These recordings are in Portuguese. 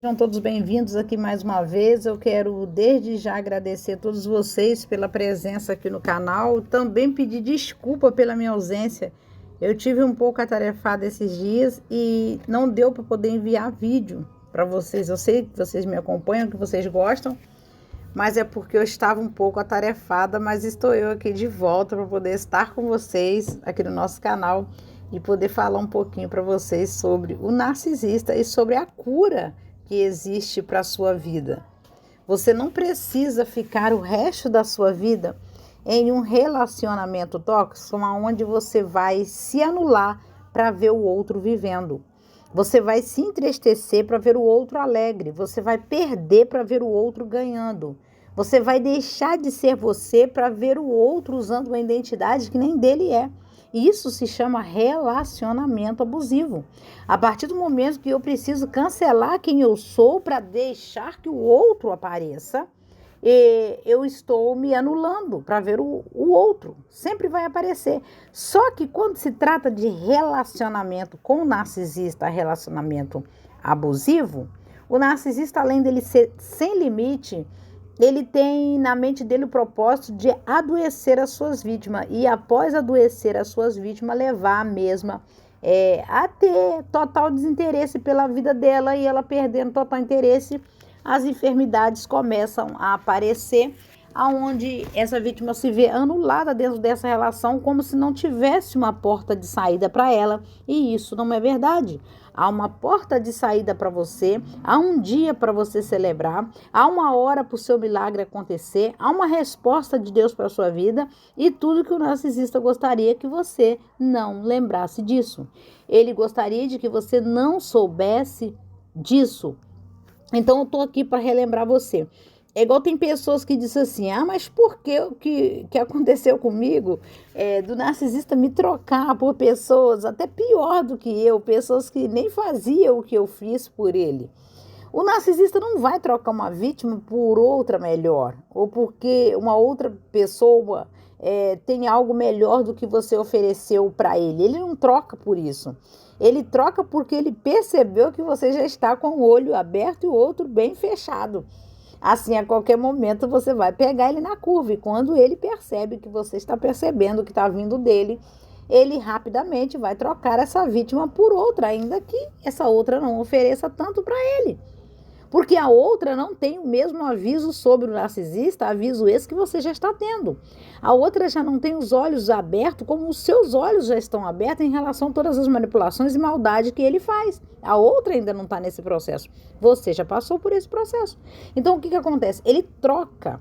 Sejam todos bem-vindos aqui mais uma vez. Eu quero desde já agradecer a todos vocês pela presença aqui no canal. Também pedir desculpa pela minha ausência. Eu tive um pouco atarefada esses dias e não deu para poder enviar vídeo para vocês. Eu sei que vocês me acompanham, que vocês gostam, mas é porque eu estava um pouco atarefada, mas estou eu aqui de volta para poder estar com vocês aqui no nosso canal e poder falar um pouquinho para vocês sobre o narcisista e sobre a cura que existe para a sua vida. Você não precisa ficar o resto da sua vida em um relacionamento tóxico, onde você vai se anular para ver o outro vivendo. Você vai se entristecer para ver o outro alegre. Você vai perder para ver o outro ganhando. Você vai deixar de ser você para ver o outro usando uma identidade que nem dele é. Isso se chama relacionamento abusivo. A partir do momento que eu preciso cancelar quem eu sou para deixar que o outro apareça, eu estou me anulando para ver o outro. Sempre vai aparecer. Só que quando se trata de relacionamento com o narcisista, relacionamento abusivo, o narcisista, além dele ser sem limite, ele tem na mente dele o propósito de adoecer as suas vítimas e após adoecer as suas vítimas, levar a mesma a ter total desinteresse pela vida dela e ela perdendo total interesse, as enfermidades começam a aparecer, aonde essa vítima se vê anulada dentro dessa relação como se não tivesse uma porta de saída para ela, e isso não é verdade. Há uma porta de saída para você, há um dia para você celebrar, há uma hora para o seu milagre acontecer, há uma resposta de Deus para a sua vida e tudo que o narcisista gostaria que você não lembrasse disso. Ele gostaria de que você não soubesse disso. Então eu tô aqui para relembrar você. É igual tem pessoas que dizem assim, mas por que o que aconteceu comigo do narcisista me trocar por pessoas até pior do que eu, pessoas que nem faziam o que eu fiz por ele. O narcisista não vai trocar uma vítima por outra melhor, ou porque uma outra pessoa tem algo melhor do que você ofereceu para ele. Ele não troca por isso. Ele troca porque ele percebeu que você já está com o olho aberto e o outro bem fechado. Assim, a qualquer momento você vai pegar ele na curva. E quando ele percebe que você está percebendo o que está vindo dele, ele rapidamente vai trocar essa vítima por outra, ainda que essa outra não ofereça tanto para ele. Porque a outra não tem o mesmo aviso sobre o narcisista, aviso esse que você já está tendo. A outra já não tem os olhos abertos como os seus olhos já estão abertos em relação a todas as manipulações e maldade que ele faz. A outra ainda não está nesse processo. Você já passou por esse processo. Então, o que acontece? Ele troca.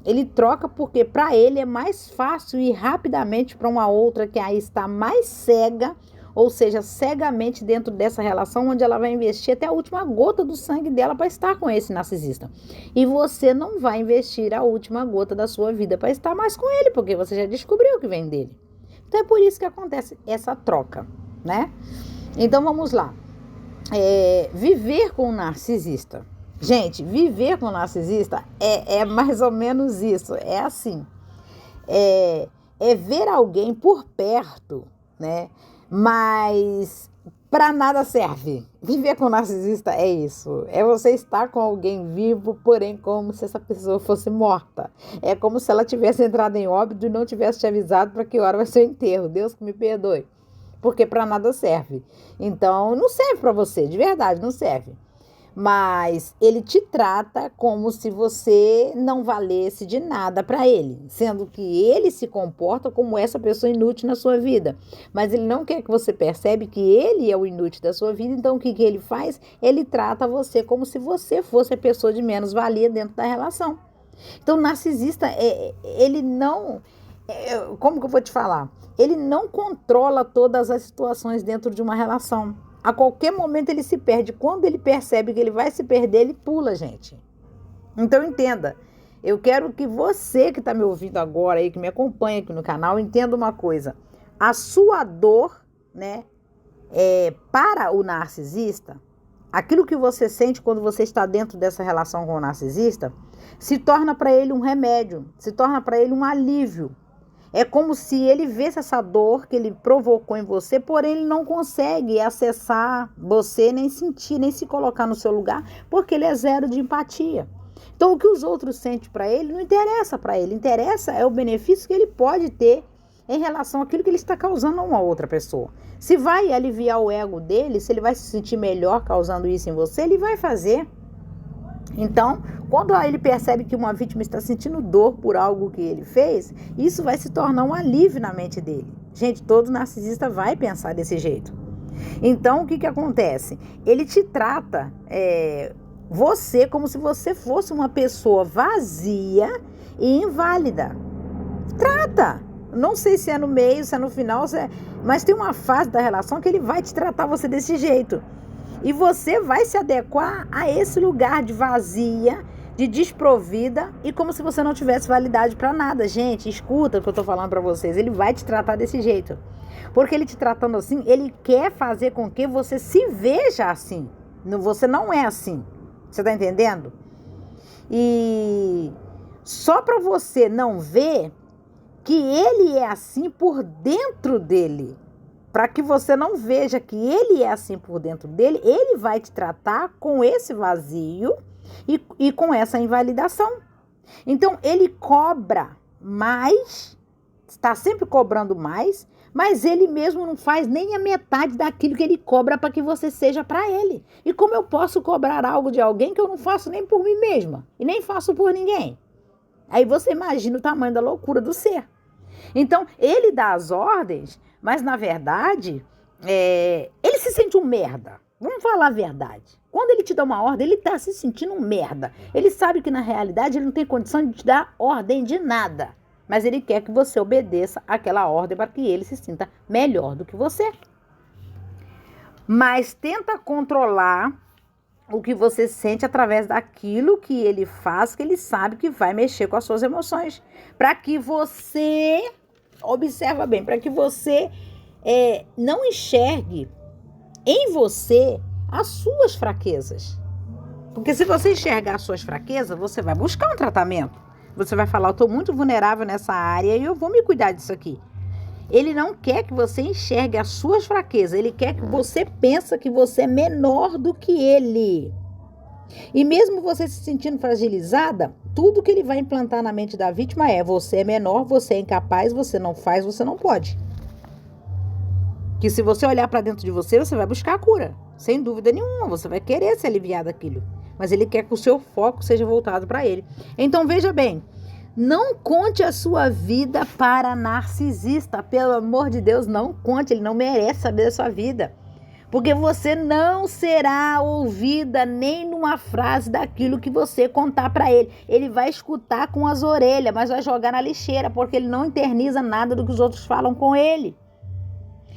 Ele troca porque para ele é mais fácil ir rapidamente para uma outra que aí está mais cega, ou seja, cegamente dentro dessa relação, onde ela vai investir até a última gota do sangue dela para estar com esse narcisista. E você não vai investir a última gota da sua vida para estar mais com ele, porque você já descobriu o que vem dele. Então é por isso que acontece essa troca, né? Então vamos lá. Viver com o narcisista. Gente, viver com o narcisista é mais ou menos isso. É assim. É ver alguém por perto, né? Mas para nada serve. Viver com narcisista é isso. É você estar com alguém vivo, porém como se essa pessoa fosse morta. É como se ela tivesse entrado em óbito e não tivesse te avisado para que hora vai ser o enterro. Deus que me perdoe. Porque para nada serve. Então não serve para você, de verdade, não serve. Mas ele te trata como se você não valesse de nada para ele, sendo que ele se comporta como essa pessoa inútil na sua vida. Mas ele não quer que você perceba que ele é o inútil da sua vida, então o que ele faz? Ele trata você como se você fosse a pessoa de menos valia dentro da relação. Então o narcisista, ele não... como que eu vou te falar? Ele não controla todas as situações dentro de uma relação. A qualquer momento ele se perde. Quando ele percebe que ele vai se perder, ele pula, gente. Então entenda. Eu quero que você que está me ouvindo agora aí, que me acompanha aqui no canal, entenda uma coisa. A sua dor, né, para o narcisista, aquilo que você sente quando você está dentro dessa relação com o narcisista, se torna para ele um remédio, se torna para ele um alívio. É como se ele visse essa dor que ele provocou em você, porém ele não consegue acessar você, nem sentir, nem se colocar no seu lugar, porque ele é zero de empatia. Então, o que os outros sentem para ele não interessa para ele. Interessa é o benefício que ele pode ter em relação àquilo que ele está causando a uma outra pessoa. Se vai aliviar o ego dele, se ele vai se sentir melhor causando isso em você, ele vai fazer. Então, quando ele percebe que uma vítima está sentindo dor por algo que ele fez, isso vai se tornar um alívio na mente dele. Gente, todo narcisista vai pensar desse jeito. Então, o que acontece? Ele te trata você como se você fosse uma pessoa vazia e inválida. Trata! Não sei se é no meio, se é no final, mas tem uma fase da relação que ele vai te tratar você desse jeito. E você vai se adequar a esse lugar de vazia, de desprovida e como se você não tivesse validade para nada. Gente, escuta o que eu tô falando para vocês. Ele vai te tratar desse jeito. Porque ele te tratando assim, ele quer fazer com que você se veja assim. Você não é assim. Você tá entendendo? E só para você não ver que ele é assim por dentro dele. Para que você não veja que ele é assim por dentro dele, ele vai te tratar com esse vazio e com essa invalidação. Então, ele cobra mais, está sempre cobrando mais, mas ele mesmo não faz nem a metade daquilo que ele cobra para que você seja para ele. E como eu posso cobrar algo de alguém que eu não faço nem por mim mesma e nem faço por ninguém? Aí você imagina o tamanho da loucura do ser. Então, ele dá as ordens, mas na verdade, ele se sente um merda. Vamos falar a verdade. Quando ele te dá uma ordem, ele está se sentindo um merda. Ele sabe que na realidade ele não tem condição de te dar ordem de nada. Mas ele quer que você obedeça aquela ordem para que ele se sinta melhor do que você. Mas tenta controlar o que você sente através daquilo que ele faz, que ele sabe que vai mexer com as suas emoções. Para que você, observa bem, para que você não enxergue em você as suas fraquezas. Porque se você enxergar as suas fraquezas, você vai buscar um tratamento. Você vai falar, eu estou muito vulnerável nessa área e eu vou me cuidar disso aqui. Ele não quer que você enxergue as suas fraquezas. Ele quer que você pense que você é menor do que ele. E mesmo você se sentindo fragilizada, tudo que ele vai implantar na mente da vítima é: você é menor, você é incapaz, você não faz, você não pode. Que se você olhar para dentro de você, você vai buscar a cura. Sem dúvida nenhuma, você vai querer se aliviar daquilo. Mas ele quer que o seu foco seja voltado para ele. Então veja bem, não conte a sua vida para narcisista. Pelo amor de Deus, não conte. Ele não merece saber da sua vida. Porque você não será ouvida nem numa frase daquilo que você contar para ele. Ele vai escutar com as orelhas, mas vai jogar na lixeira, porque ele não internaliza nada do que os outros falam com ele.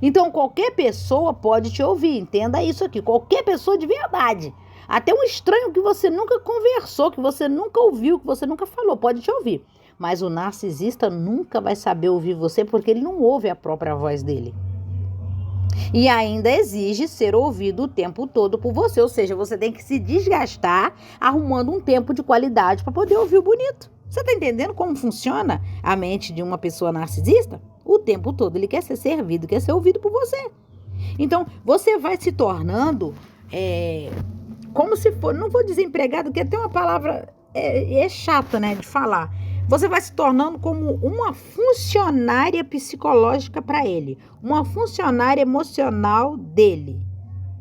Então, qualquer pessoa pode te ouvir. Entenda isso aqui. Qualquer pessoa de verdade. Até um estranho que você nunca conversou, que você nunca ouviu, que você nunca falou, pode te ouvir. Mas o narcisista nunca vai saber ouvir você porque ele não ouve a própria voz dele. E ainda exige ser ouvido o tempo todo por você. Ou seja, você tem que se desgastar arrumando um tempo de qualidade para poder ouvir o bonito. Você está entendendo como funciona a mente de uma pessoa narcisista? O tempo todo ele quer ser servido, quer ser ouvido por você. Então, você vai se tornando... como se for, não vou dizer empregado, porque tem uma palavra chata, né, de falar. Você vai se tornando como uma funcionária psicológica para ele, uma funcionária emocional dele,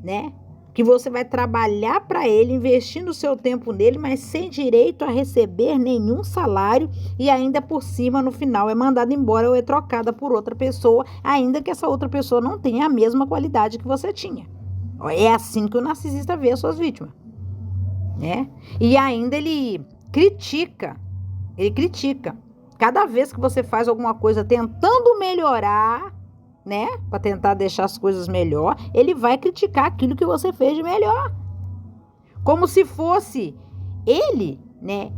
né? Que você vai trabalhar para ele, investindo o seu tempo nele, mas sem direito a receber nenhum salário e ainda por cima, no final, é mandada embora ou é trocada por outra pessoa, ainda que essa outra pessoa não tenha a mesma qualidade que você tinha. É assim que o narcisista vê as suas vítimas, né? E ainda ele critica. Cada vez que você faz alguma coisa tentando melhorar, né? Para tentar deixar as coisas melhor, ele vai criticar aquilo que você fez de melhor. Como se fosse ele, né?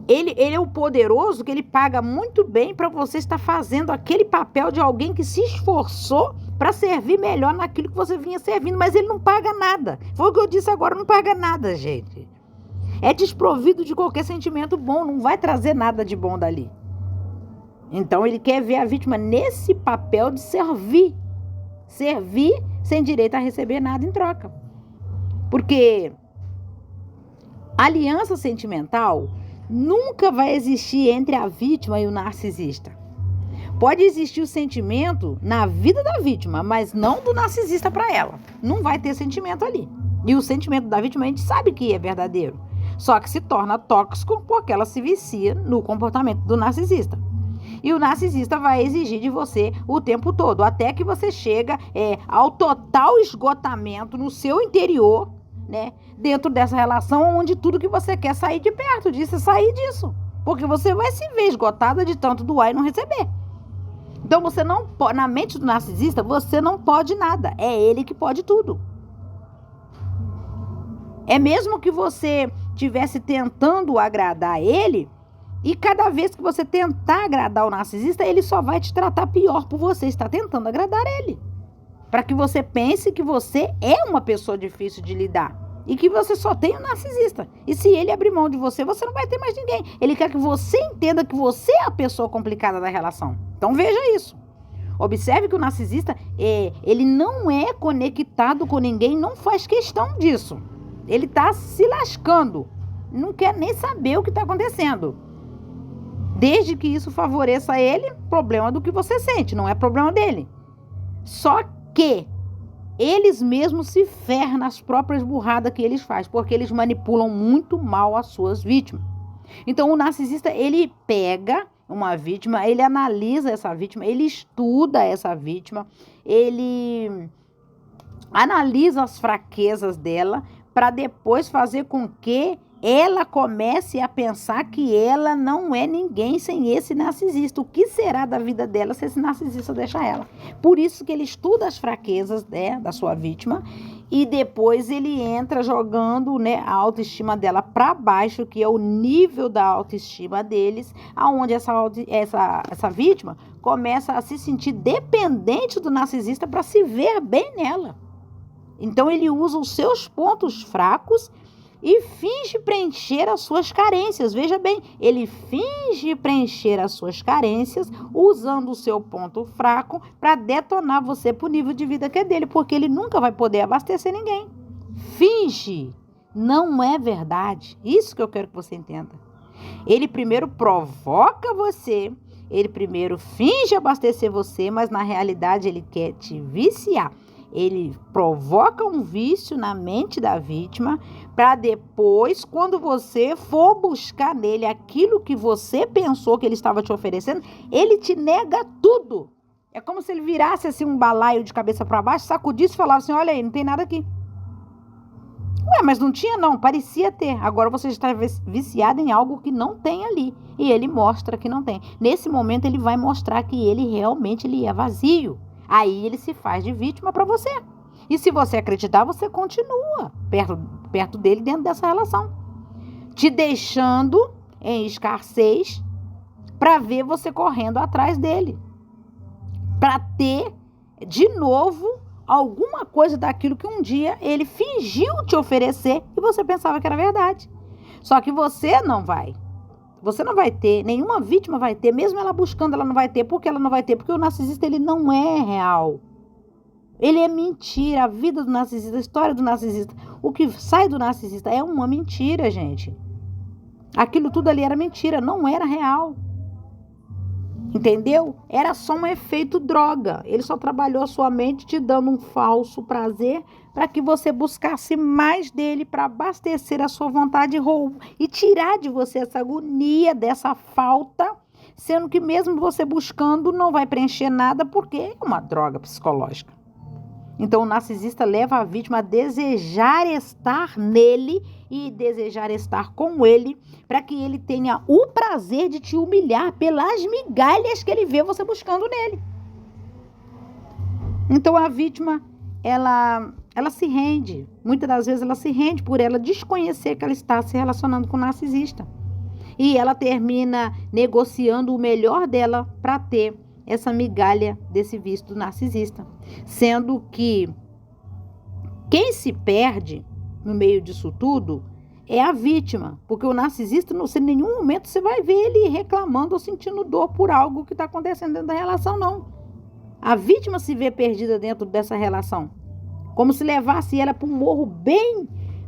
Ele é o poderoso que ele paga muito bem para você estar fazendo aquele papel de alguém que se esforçou para servir melhor naquilo que você vinha servindo, mas ele não paga nada. Foi o que eu disse agora, não paga nada, gente. É desprovido de qualquer sentimento bom, não vai trazer nada de bom dali. Então ele quer ver a vítima nesse papel de servir sem direito a receber nada em troca. Porque aliança sentimental nunca vai existir entre a vítima e o narcisista. Pode existir o sentimento na vida da vítima, mas não do narcisista para ela. Não vai ter sentimento ali. E o sentimento da vítima a gente sabe que é verdadeiro. Só que se torna tóxico porque ela se vicia no comportamento do narcisista. E o narcisista vai exigir de você o tempo todo, até que você chega ao total esgotamento no seu interior, né? Dentro dessa relação onde tudo que você quer sair de perto disso, é sair disso. Porque você vai se ver esgotada de tanto doar e não receber. Então você não pode, na mente do narcisista, você não pode nada. É ele que pode tudo. É mesmo que você estivesse tentando agradar ele, e cada vez que você tentar agradar o narcisista, ele só vai te tratar pior por você estar tentando agradar ele. Para que você pense que você é uma pessoa difícil de lidar. E que você só tem o narcisista. E se ele abrir mão de você, você não vai ter mais ninguém. Ele quer que você entenda que você é a pessoa complicada da relação. Então veja isso. Observe que o narcisista, ele não é conectado com ninguém, não faz questão disso. Ele está se lascando. Não quer nem saber o que está acontecendo. Desde que isso favoreça ele, problema do que você sente, não é problema dele. Só que eles mesmos se ferram nas próprias burradas que eles fazem, porque eles manipulam muito mal as suas vítimas. Então o narcisista, ele pega uma vítima, ele analisa essa vítima, ele estuda essa vítima, ele analisa as fraquezas dela para depois fazer com que ela comece a pensar que ela não é ninguém sem esse narcisista. O que será da vida dela se esse narcisista deixar ela? Por isso que ele estuda as fraquezas, né, da sua vítima e depois ele entra jogando, né, a autoestima dela para baixo, que é o nível da autoestima deles, aonde essa vítima começa a se sentir dependente do narcisista para se ver bem nela. Então ele usa os seus pontos fracos e finge preencher as suas carências. Veja bem, ele finge preencher as suas carências usando o seu ponto fraco para detonar você para o nível de vida que é dele, porque ele nunca vai poder abastecer ninguém. Finge, não é verdade. Isso que eu quero que você entenda. Ele primeiro provoca você, ele primeiro finge abastecer você, mas na realidade ele quer te viciar. Ele provoca um vício na mente da vítima para depois, quando você for buscar nele aquilo que você pensou que ele estava te oferecendo, ele te nega tudo. É como se ele virasse assim um balaio de cabeça para baixo, sacudisse e falasse assim, olha aí, não tem nada aqui. Ué, mas não tinha não, parecia ter. Agora você está viciado em algo que não tem ali. E ele mostra que não tem. Nesse momento ele vai mostrar que ele é vazio. Aí ele se faz de vítima para você. E se você acreditar, você continua perto dele dentro dessa relação. Te deixando em escassez para ver você correndo atrás dele. Para ter, de novo, alguma coisa daquilo que um dia ele fingiu te oferecer e você pensava que era verdade. Só que você não vai. Você não vai ter, nenhuma vítima vai ter, mesmo ela buscando, ela não vai ter. Por que ela não vai ter? Porque o narcisista, ele não é real. Ele é mentira. A vida do narcisista, a história do narcisista, o que sai do narcisista é uma mentira, gente. Aquilo tudo ali era mentira, não era real. Entendeu? Era só um efeito droga. Ele só trabalhou a sua mente te dando um falso prazer para que você buscasse mais dele para abastecer a sua vontade e tirar de você essa agonia dessa falta, sendo que mesmo você buscando não vai preencher nada porque é uma droga psicológica. Então o narcisista leva a vítima a desejar estar nele e desejar estar com ele para que ele tenha o prazer de te humilhar pelas migalhas que ele vê você buscando nele. Então a vítima, ela se rende. Muitas das vezes ela se rende por ela desconhecer que ela está se relacionando com o narcisista. E ela termina negociando o melhor dela para ter essa migalha desse vício do narcisista. Sendo que quem se perde no meio disso tudo é a vítima, porque o narcisista, em nenhum momento você vai ver ele reclamando ou sentindo dor por algo que está acontecendo dentro da relação, não. A vítima se vê perdida dentro dessa relação, como se levasse ela para um morro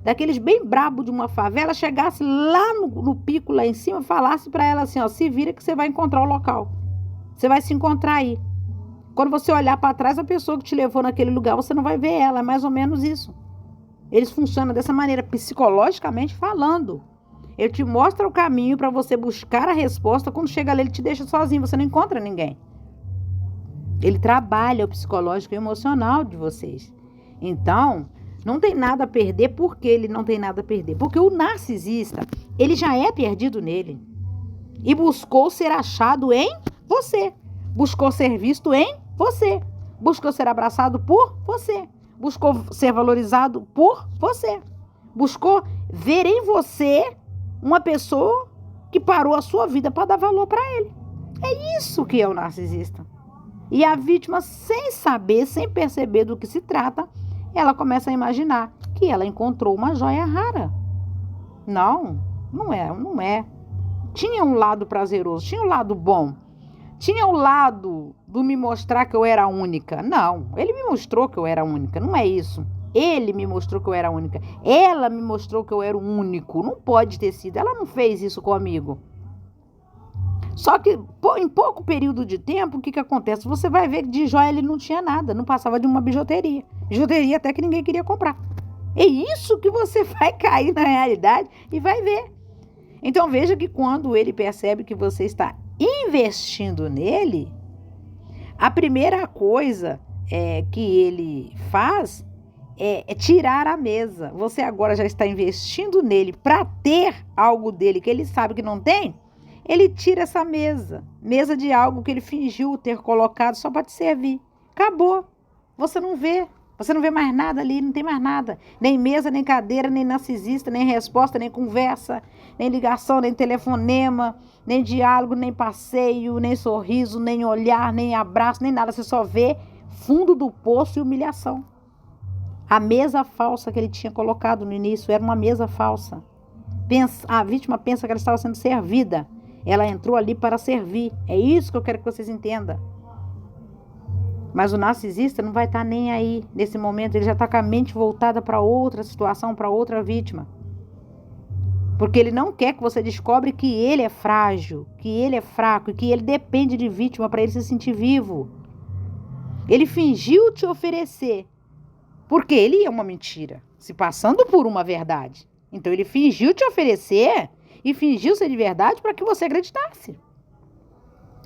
daqueles bem brabo de uma favela, chegasse lá no pico, lá em cima, falasse para ela assim, ó, se vira que você vai encontrar o local, você vai se encontrar aí. Quando você olhar para trás, a pessoa que te levou naquele lugar, você não vai ver ela, é mais ou menos isso. Eles funcionam dessa maneira, psicologicamente falando. Ele te mostra o caminho para você buscar a resposta, quando chega ali ele te deixa sozinho, você não encontra ninguém. Ele trabalha o psicológico e emocional de vocês. Então, não tem nada a perder. Por que ele não tem nada a perder? Porque o narcisista, ele já é perdido nele. E buscou ser achado em você. Buscou ser visto em você. Buscou ser abraçado por você. Buscou ser valorizado por você. Buscou ver em você uma pessoa que parou a sua vida para dar valor para ele. É isso que é o narcisista. E a vítima, sem saber, sem perceber do que se trata, ela começa a imaginar que ela encontrou uma joia rara. Não é. Tinha um lado prazeroso, tinha um lado bom. Tinha o lado do me mostrar que eu era única. Não, ele me mostrou que eu era única, não é isso. Ele me mostrou que eu era única. Ela me mostrou que eu era o único. Não pode ter sido. Ela não fez isso comigo. Só que em pouco período de tempo, o que acontece? Você vai ver que de joia ele não tinha nada, não passava de uma bijuteria. Bijuteria até que ninguém queria comprar. É isso que você vai cair na realidade e vai ver. Então veja que quando ele percebe que você está investindo nele, a primeira coisa que ele faz é tirar a mesa. Você agora já está investindo nele para ter algo dele que ele sabe que não tem. Ele tira essa mesa de algo que ele fingiu ter colocado só para te servir. Acabou. Você não vê mais nada ali, não tem mais nada. Nem mesa, nem cadeira, nem narcisista, nem resposta, nem conversa, nem ligação, nem telefonema, nem diálogo, nem passeio, nem sorriso, nem olhar, nem abraço, nem nada. Você só vê fundo do poço e humilhação. A mesa falsa que ele tinha colocado no início era uma mesa falsa. A vítima pensa que ela estava sendo servida. Ela entrou ali para servir. É isso que eu quero que vocês entendam. Mas o narcisista não vai estar nem aí nesse momento. Ele já está com a mente voltada para outra situação, para outra vítima. Porque ele não quer que você descobre que ele é frágil, que ele é fraco e que ele depende de vítima para ele se sentir vivo. Ele fingiu te oferecer, porque ele é uma mentira, se passando por uma verdade. Então ele fingiu te oferecer e fingiu ser de verdade para que você acreditasse.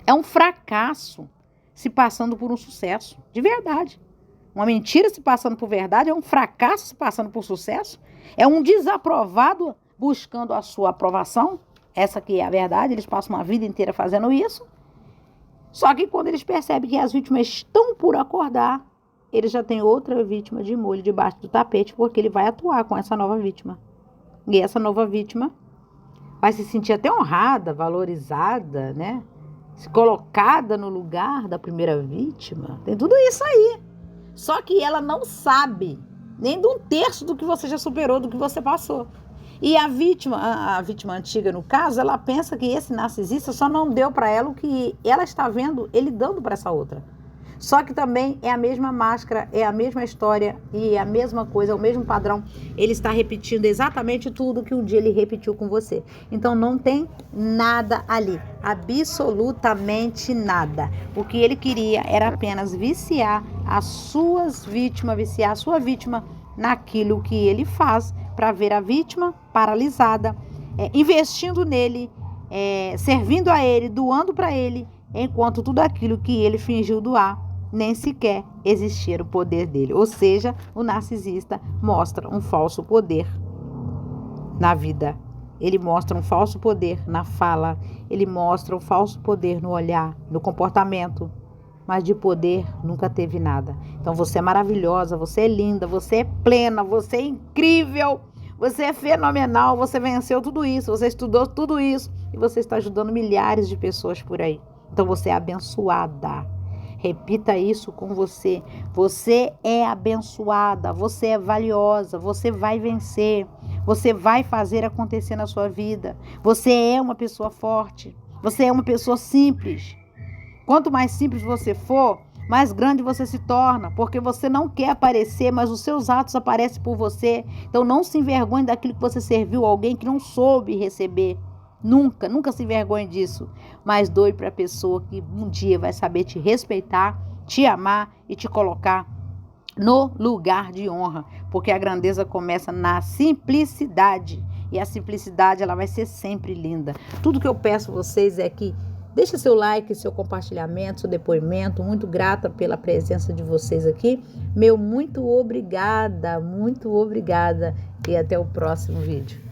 É um fracasso se passando por um sucesso, de verdade. Uma mentira se passando por verdade é um fracasso se passando por sucesso. É um desaprovado buscando a sua aprovação. Essa que é a verdade, eles passam uma vida inteira fazendo isso. Só que quando eles percebem que as vítimas estão por acordar, ele já tem outra vítima de molho debaixo do tapete, porque ele vai atuar com essa nova vítima. E essa nova vítima vai se sentir até honrada, valorizada, né? Colocada no lugar da primeira vítima. Tem tudo isso aí. Só que ela não sabe nem de um terço do que você já superou, do que você passou. E a vítima antiga, no caso, ela pensa que esse narcisista só não deu para ela o que ela está vendo ele dando para essa outra. Só que também é a mesma máscara, é a mesma história e é a mesma coisa, é o mesmo padrão. Ele está repetindo exatamente tudo que um dia ele repetiu com você. Então não tem nada ali, absolutamente nada. O que ele queria era apenas viciar as suas vítimas, viciar a sua vítima naquilo que ele faz para ver a vítima paralisada, investindo nele, servindo a ele, doando para ele, enquanto tudo aquilo que ele fingiu doar nem sequer existir o poder dele. Ou seja, o narcisista mostra um falso poder na vida. Ele mostra um falso poder na fala. Ele mostra um falso poder no olhar, no comportamento. Mas de poder nunca teve nada. Então você é maravilhosa, você é linda, você é plena, você é incrível, você é fenomenal, você venceu tudo isso, você estudou tudo isso e você está ajudando milhares de pessoas por aí. Então você é abençoada. Repita isso com você. Você é abençoada, você é valiosa, você vai vencer. Você vai fazer acontecer na sua vida. Você é uma pessoa forte. Você é uma pessoa simples. Quanto mais simples você for, mais grande você se torna, porque você não quer aparecer, mas os seus atos aparecem por você. Então não se envergonhe daquilo que você serviu a alguém que não soube receber. Nunca, nunca se envergonhe disso. Mas doe para a pessoa que um dia vai saber te respeitar, te amar e te colocar no lugar de honra, porque a grandeza começa na simplicidade. E a simplicidade, ela vai ser sempre linda. Tudo que eu peço a vocês é que deixa seu like, seu compartilhamento, seu depoimento. Muito grata pela presença de vocês aqui. Meu muito obrigada e até o próximo vídeo.